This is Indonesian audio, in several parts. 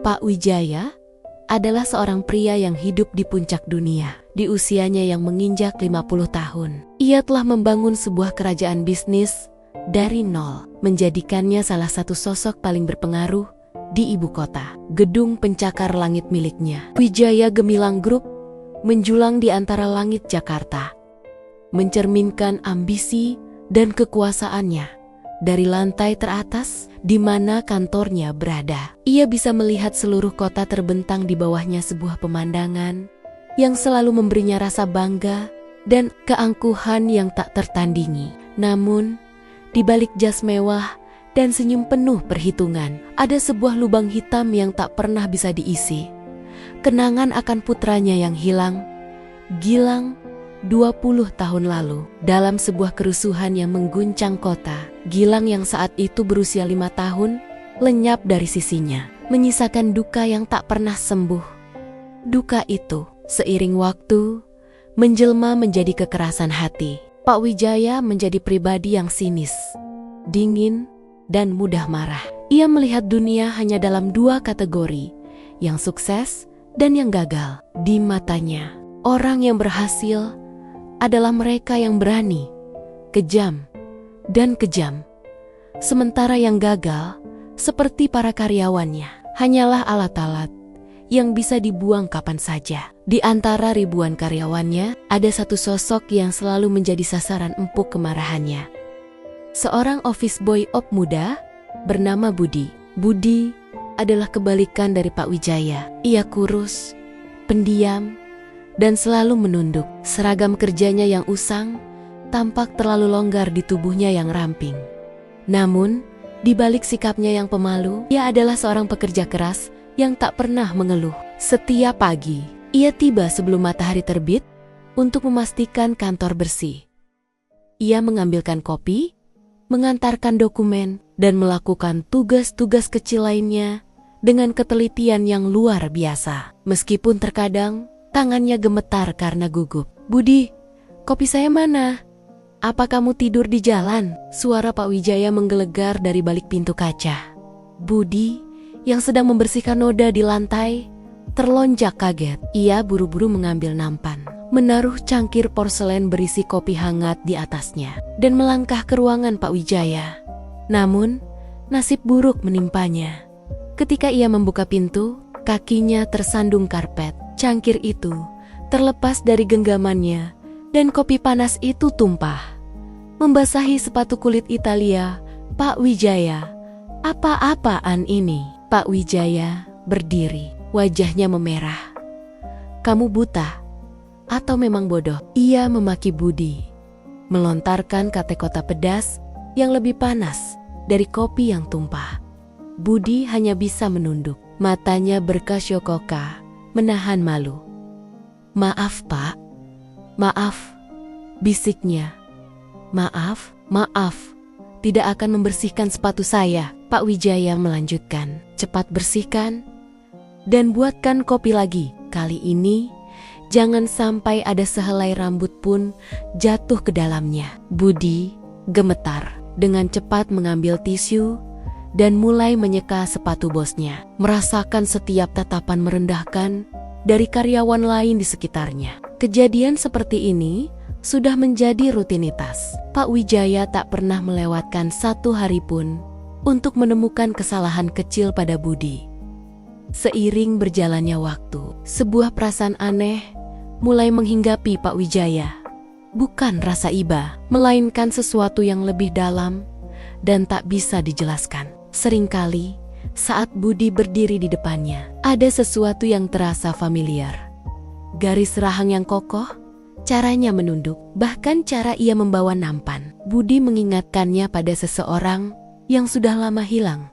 Pak Wijaya adalah seorang pria yang hidup di puncak dunia. Di usianya yang menginjak 50 tahun, ia telah membangun sebuah kerajaan bisnis dari nol, menjadikannya salah satu sosok paling berpengaruh di ibu kota. Gedung pencakar langit miliknya, Wijaya Gemilang Group, menjulang di antara langit Jakarta, mencerminkan ambisi dan kekuasaannya. Dari lantai teratas, di mana kantornya berada, ia bisa melihat seluruh kota terbentang di bawahnya, sebuah pemandangan yang selalu memberinya rasa bangga dan keangkuhan yang tak tertandingi. Namun, di balik jas mewah dan senyum penuh perhitungan, ada sebuah lubang hitam yang tak pernah bisa diisi. Kenangan akan putranya yang hilang, Gilang, 20 tahun lalu, dalam sebuah kerusuhan yang mengguncang kota. Gilang yang saat itu berusia 5 tahun, lenyap dari sisinya, menyisakan duka yang tak pernah sembuh. Duka itu, seiring waktu, menjelma menjadi kekerasan hati. Pak Wijaya menjadi pribadi yang sinis, dingin, dan mudah marah. Ia melihat dunia hanya dalam 2 kategori, yang sukses dan yang gagal. Di matanya, orang yang berhasil adalah mereka yang berani, kejam, dan kejam. Sementara yang gagal, seperti para karyawannya, hanyalah alat-alat yang bisa dibuang kapan saja. Di antara ribuan karyawannya, ada satu sosok yang selalu menjadi sasaran empuk kemarahannya. Seorang office boy op muda bernama Budi. Budi adalah kebalikan dari Pak Wijaya. Ia kurus, pendiam, dan selalu menunduk. Seragam kerjanya yang usang tampak terlalu longgar di tubuhnya yang ramping. Namun, di balik sikapnya yang pemalu, ia adalah seorang pekerja keras yang tak pernah mengeluh. Setiap pagi, ia tiba sebelum matahari terbit untuk memastikan kantor bersih. Ia mengambilkan kopi, mengantarkan dokumen, dan melakukan tugas-tugas kecil lainnya dengan ketelitian yang luar biasa. Meskipun terkadang tangannya gemetar karena gugup. "Budi, kopi saya mana? Apa kamu tidur di jalan?" Suara Pak Wijaya menggelegar dari balik pintu kaca. Budi, yang sedang membersihkan noda di lantai, terlonjak kaget. Ia buru-buru mengambil nampan, menaruh cangkir porselen berisi kopi hangat di atasnya, dan melangkah ke ruangan Pak Wijaya. Namun, nasib buruk menimpanya. Ketika ia membuka pintu, kakinya tersandung karpet. Cangkir itu terlepas dari genggamannya dan kopi panas itu tumpah, membasahi sepatu kulit Italia Pak Wijaya. "Apa-apaan ini?" Pak Wijaya berdiri, wajahnya memerah. "Kamu buta atau memang bodoh?" Ia memaki Budi, melontarkan kata-kata pedas yang lebih panas dari kopi yang tumpah. Budi hanya bisa menunduk, matanya berkasyok-koka, menahan malu. "Maaf, Pak. Maaf," bisiknya. "Maaf, tidak akan membersihkan sepatu saya." Pak Wijaya melanjutkan, "Cepat bersihkan dan buatkan kopi lagi. Kali ini jangan sampai ada sehelai rambut pun jatuh ke dalamnya." Budi gemetar, dengan cepat mengambil tisu dan mulai menyeka sepatu bosnya, merasakan setiap tatapan merendahkan dari karyawan lain di sekitarnya. Kejadian seperti ini sudah menjadi rutinitas. Pak Wijaya tak pernah melewatkan satu hari pun untuk menemukan kesalahan kecil pada Budi. Seiring berjalannya waktu, sebuah perasaan aneh mulai menghinggapi Pak Wijaya. Bukan rasa iba, melainkan sesuatu yang lebih dalam dan tak bisa dijelaskan. Seringkali, saat Budi berdiri di depannya, ada sesuatu yang terasa familiar. Garis rahang yang kokoh, caranya menunduk, bahkan cara ia membawa nampan. Budi mengingatkannya pada seseorang yang sudah lama hilang.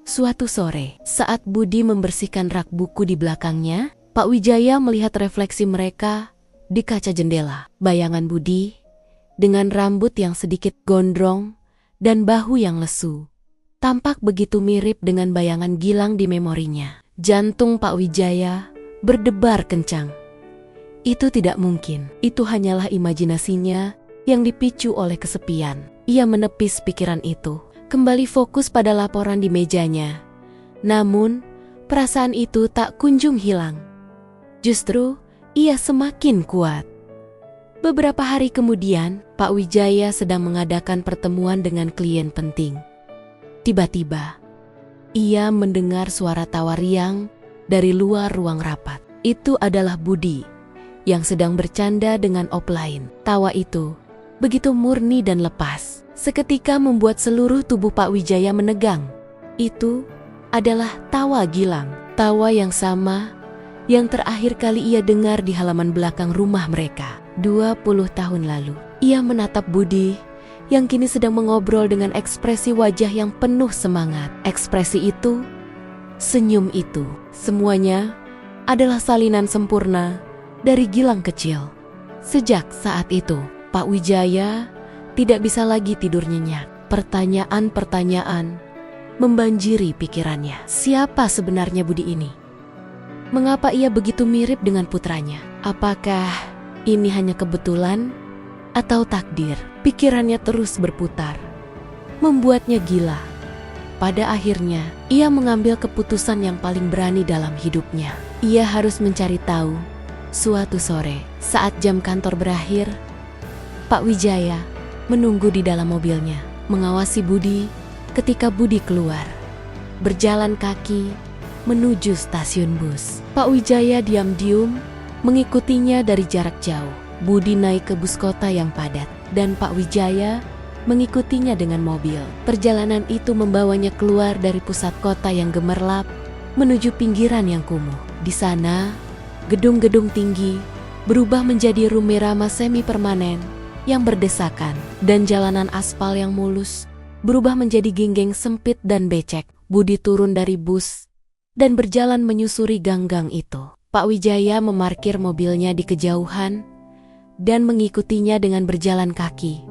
Suatu sore, saat Budi membersihkan rak buku di belakangnya, Pak Wijaya melihat refleksi mereka di kaca jendela. Bayangan Budi, dengan rambut yang sedikit gondrong dan bahu yang lesu, tampak begitu mirip dengan bayangan Gilang di memorinya. Jantung Pak Wijaya berdebar kencang. Itu tidak mungkin, itu hanyalah imajinasinya yang dipicu oleh kesepian. Ia menepis pikiran itu, kembali fokus pada laporan di mejanya. Namun, perasaan itu tak kunjung hilang. Justru, ia semakin kuat. Beberapa hari kemudian, Pak Wijaya sedang mengadakan pertemuan dengan klien penting. Tiba-tiba, ia mendengar suara tawa riang dari luar ruang rapat. Itu adalah Budi yang sedang bercanda dengan offline. Tawa itu begitu murni dan lepas, seketika membuat seluruh tubuh Pak Wijaya menegang. Itu adalah tawa Gilang, tawa yang sama yang terakhir kali ia dengar di halaman belakang rumah mereka 20 tahun lalu. Ia menatap Budi yang kini sedang mengobrol dengan ekspresi wajah yang penuh semangat. Ekspresi itu, senyum itu, semuanya adalah salinan sempurna dari Gilang kecil. Sejak saat itu, Pak Wijaya tidak bisa lagi tidur nyenyak. Pertanyaan-pertanyaan membanjiri pikirannya. Siapa sebenarnya Budi ini? Mengapa ia begitu mirip dengan putranya? Apakah ini hanya kebetulan atau takdir? Pikirannya terus berputar, membuatnya gila. Pada akhirnya, ia mengambil keputusan yang paling berani dalam hidupnya. Ia harus mencari tahu. Suatu sore, saat jam kantor berakhir, Pak Wijaya menunggu di dalam mobilnya, mengawasi Budi ketika Budi keluar, berjalan kaki menuju stasiun bus. Pak Wijaya diam-diam mengikutinya dari jarak jauh. Budi naik ke bus kota yang padat, dan Pak Wijaya mengikutinya dengan mobil. Perjalanan itu membawanya keluar dari pusat kota yang gemerlap menuju pinggiran yang kumuh. Di sana, gedung-gedung tinggi berubah menjadi rumah irama semi permanen yang berdesakan, dan jalanan aspal yang mulus berubah menjadi geng-geng sempit dan becek. Budi turun dari bus dan berjalan menyusuri gang-gang itu. Pak Wijaya memarkir mobilnya di kejauhan dan mengikutinya dengan berjalan kaki,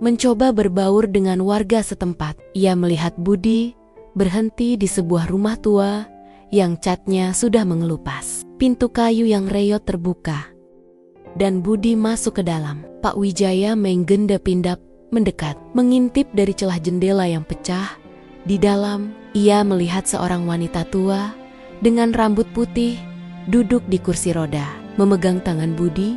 mencoba berbaur dengan warga setempat. Ia melihat Budi berhenti di sebuah rumah tua yang catnya sudah mengelupas. Pintu kayu yang reyot terbuka, dan Budi masuk ke dalam. Pak Wijaya menggendap-indap mendekat, mengintip dari celah jendela yang pecah. Di dalam, ia melihat seorang wanita tua dengan rambut putih duduk di kursi roda, memegang tangan Budi.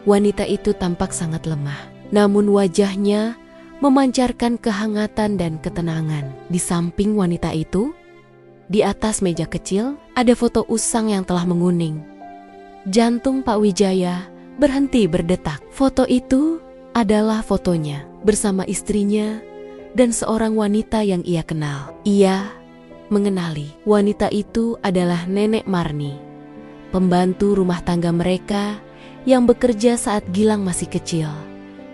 Wanita itu tampak sangat lemah, namun wajahnya memancarkan kehangatan dan ketenangan. Di samping wanita itu, di atas meja kecil, ada foto usang yang telah menguning. Jantung Pak Wijaya berhenti berdetak. Foto itu adalah fotonya bersama istrinya dan seorang wanita yang ia kenal. Ia mengenali wanita itu adalah Nenek Marni, pembantu rumah tangga mereka yang bekerja saat Gilang masih kecil.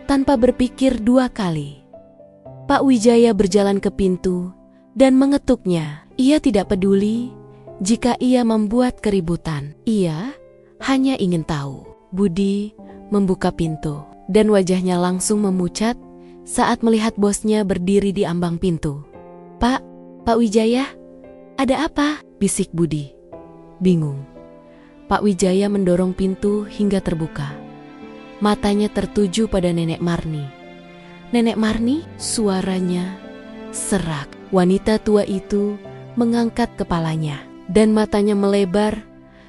Tanpa berpikir dua kali, Pak Wijaya berjalan ke pintu dan mengetuknya. Ia tidak peduli jika ia membuat keributan. Ia hanya ingin tahu. Budi membuka pintu dan wajahnya langsung memucat saat melihat bosnya berdiri di ambang pintu. Pak Wijaya, ada apa?" bisik Budi, bingung. Pak Wijaya mendorong pintu hingga terbuka. Matanya tertuju pada Nenek Marni. "Nenek Marni?" Suaranya serak. Wanita tua itu mengangkat kepalanya dan matanya melebar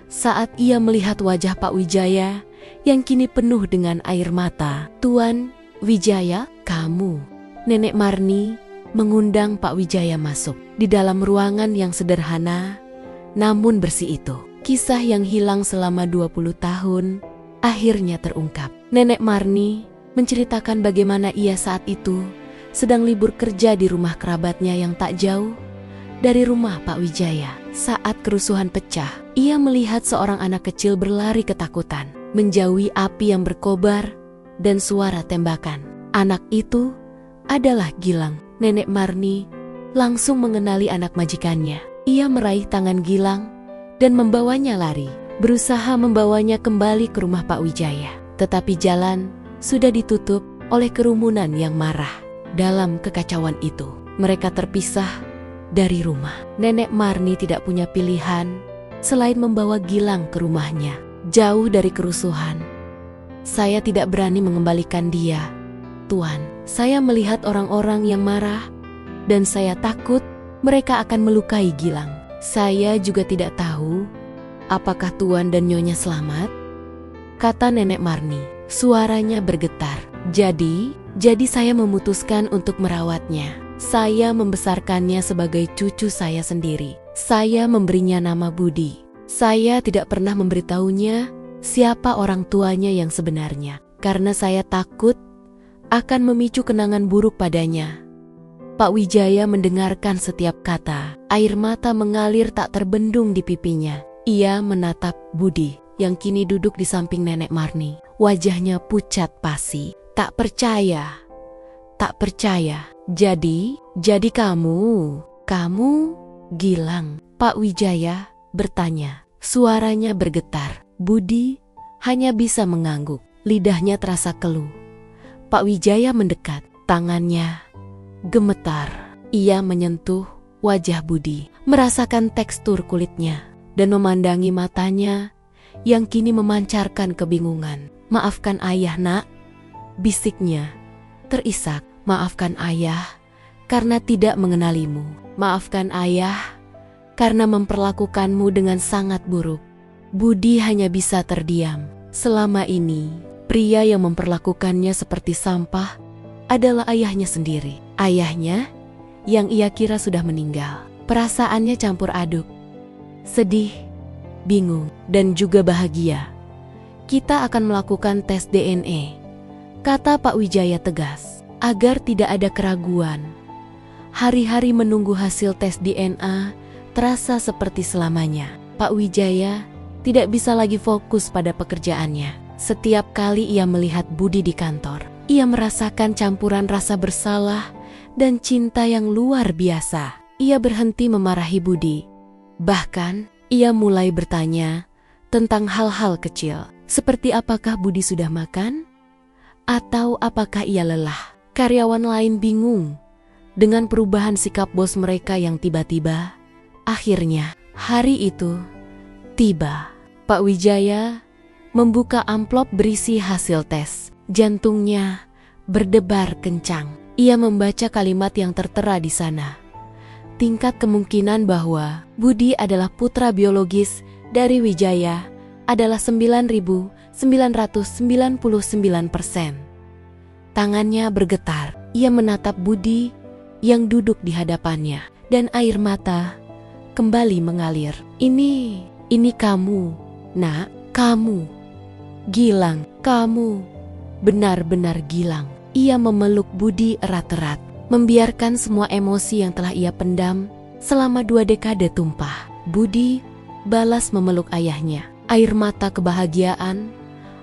saat ia melihat wajah Pak Wijaya yang kini penuh dengan air mata. "Tuan Wijaya, kamu?" Nenek Marni mengundang Pak Wijaya masuk. Di dalam ruangan yang sederhana namun bersih itu, kisah yang hilang selama 20 tahun akhirnya terungkap. Nenek Marni menceritakan bagaimana ia saat itu sedang libur kerja di rumah kerabatnya yang tak jauh dari rumah Pak Wijaya. Saat kerusuhan pecah, ia melihat seorang anak kecil berlari ketakutan, menjauhi api yang berkobar dan suara tembakan. Anak itu adalah Gilang. Nenek Marni langsung mengenali anak majikannya. Ia meraih tangan Gilang dan membawanya lari, berusaha membawanya kembali ke rumah Pak Wijaya. Tetapi jalan sudah ditutup oleh kerumunan yang marah. Dalam kekacauan itu, mereka terpisah dari rumah. Nenek Marni tidak punya pilihan selain membawa Gilang ke rumahnya, jauh dari kerusuhan. "Saya tidak berani mengembalikan dia, Tuan. Saya melihat orang-orang yang marah dan saya takut mereka akan melukai Gilang. Saya juga tidak tahu apakah Tuan dan Nyonya selamat, kata Nenek Marni. Suaranya bergetar. Jadi saya memutuskan untuk merawatnya. Saya membesarkannya sebagai cucu saya sendiri. Saya memberinya nama Budi. Saya tidak pernah memberitahunya siapa orang tuanya yang sebenarnya, karena saya takut akan memicu kenangan buruk padanya. Pak Wijaya mendengarkan setiap kata. Air mata mengalir tak terbendung di pipinya. Ia menatap Budi yang kini duduk di samping Nenek Marni. Wajahnya pucat pasi. Tak percaya. Jadi kamu Gilang? Pak Wijaya bertanya. Suaranya bergetar. Budi hanya bisa mengangguk. Lidahnya terasa keluh. Pak Wijaya mendekat. Tangannya gemetar. Ia menyentuh wajah Budi, merasakan tekstur kulitnya, dan memandangi matanya yang kini memancarkan kebingungan. Maafkan ayah, nak, bisiknya terisak. Maafkan ayah karena tidak mengenalimu. Maafkan ayah karena memperlakukanmu dengan sangat buruk. Budi hanya bisa terdiam. Selama ini, pria yang memperlakukannya seperti sampah adalah ayahnya sendiri. Ayahnya yang ia kira sudah meninggal. Perasaannya campur aduk. Sedih, bingung, dan juga bahagia. Kita akan melakukan tes DNA, kata Pak Wijaya tegas, agar tidak ada keraguan. Hari-hari menunggu hasil tes DNA terasa seperti selamanya. Pak Wijaya tidak bisa lagi fokus pada pekerjaannya. Setiap kali ia melihat Budi di kantor, ia merasakan campuran rasa bersalah dan cinta yang luar biasa. Ia berhenti memarahi Budi. Bahkan, ia mulai bertanya tentang hal-hal kecil, seperti apakah Budi sudah makan? Atau apakah ia lelah? Karyawan lain bingung dengan perubahan sikap bos mereka yang tiba-tiba. Akhirnya, hari itu tiba. Pak Wijaya membuka amplop berisi hasil tes. Jantungnya berdebar kencang. Ia membaca kalimat yang tertera di sana. Tingkat kemungkinan bahwa Budi adalah putra biologis dari Wijaya adalah 9.999%. Tangannya bergetar. Ia menatap Budi yang duduk di hadapannya, dan air mata kembali mengalir. Ini kamu, nak, kamu. Gilang, kamu benar-benar Gilang. Ia memeluk Budi erat-erat, membiarkan semua emosi yang telah ia pendam selama 2 dekade tumpah. Budi balas memeluk ayahnya. Air mata kebahagiaan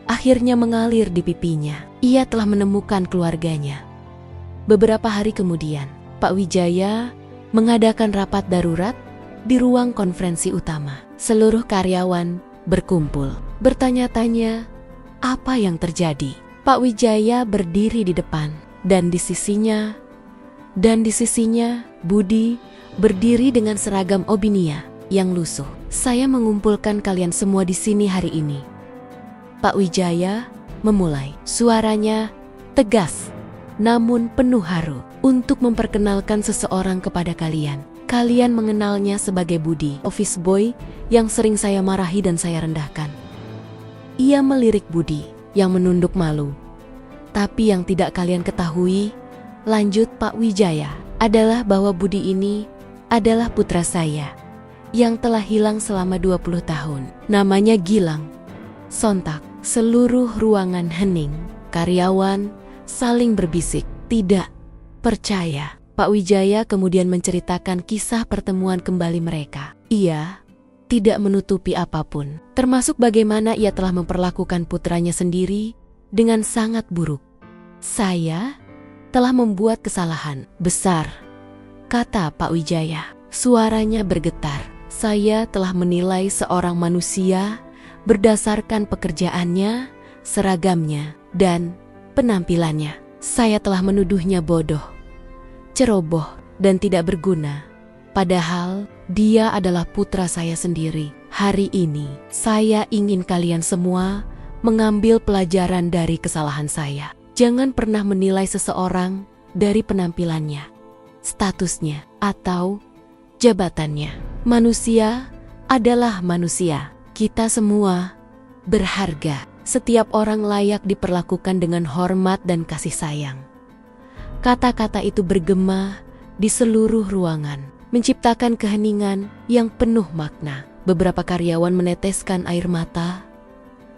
akhirnya mengalir di pipinya. Ia telah menemukan keluarganya. Beberapa hari kemudian, Pak Wijaya mengadakan rapat darurat di ruang konferensi utama. Seluruh karyawan berkumpul, bertanya-tanya apa yang terjadi. Pak Wijaya berdiri di depan, dan di sisinya Budi berdiri dengan seragam Obinia yang lusuh. Saya mengumpulkan kalian semua di sini hari ini. Pak Wijaya memulai. Suaranya tegas, namun penuh haru, untuk memperkenalkan seseorang kepada kalian. Kalian mengenalnya sebagai Budi, office boy yang sering saya marahi dan saya rendahkan. Ia melirik Budi yang menunduk malu. Tapi yang tidak kalian ketahui, lanjut Pak Wijaya, adalah bahwa Budi ini adalah putra saya yang telah hilang selama 20 tahun. Namanya Gilang. Sontak, seluruh ruangan hening. Karyawan saling berbisik, tidak percaya. Pak Wijaya kemudian menceritakan kisah pertemuan kembali mereka. Ia tidak menutupi apapun, termasuk bagaimana ia telah memperlakukan putranya sendiri dengan sangat buruk. Saya telah membuat kesalahan besar, kata Pak Wijaya. Suaranya bergetar. Saya telah menilai seorang manusia berdasarkan pekerjaannya, seragamnya, dan penampilannya. Saya telah menuduhnya bodoh, ceroboh, dan tidak berguna. Padahal dia adalah putra saya sendiri. Hari ini, saya ingin kalian semua mengambil pelajaran dari kesalahan saya. Jangan pernah menilai seseorang dari penampilannya, statusnya, atau jabatannya. Manusia adalah manusia. Kita semua berharga. Setiap orang layak diperlakukan dengan hormat dan kasih sayang. Kata-kata itu bergema di seluruh ruangan, menciptakan keheningan yang penuh makna. Beberapa karyawan meneteskan air mata.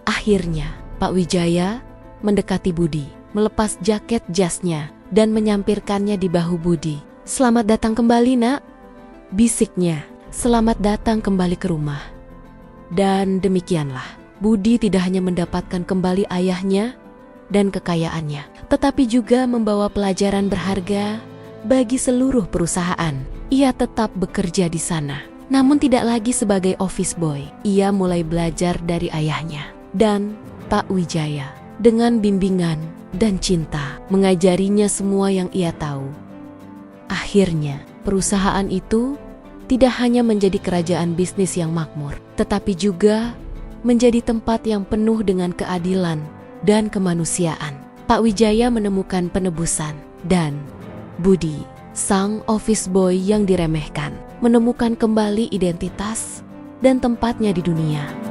Akhirnya, Pak Wijaya mendekati Budi, melepas jaket jasnya, dan menyampirkannya di bahu Budi. "Selamat datang kembali, Nak," bisiknya. "Selamat datang kembali ke rumah." Dan demikianlah, Budi tidak hanya mendapatkan kembali ayahnya dan kekayaannya, tetapi juga membawa pelajaran berharga bagi seluruh perusahaan. Ia tetap bekerja di sana, namun tidak lagi sebagai office boy. Ia mulai belajar dari ayahnya dan Pak Wijaya dengan bimbingan dan cinta, mengajarinya semua yang ia tahu. Akhirnya, perusahaan itu tidak hanya menjadi kerajaan bisnis yang makmur, tetapi juga menjadi tempat yang penuh dengan keadilan dan kemanusiaan. Pak Wijaya menemukan penebusan, dan Budi, sang office boy yang diremehkan, menemukan kembali identitas dan tempatnya di dunia.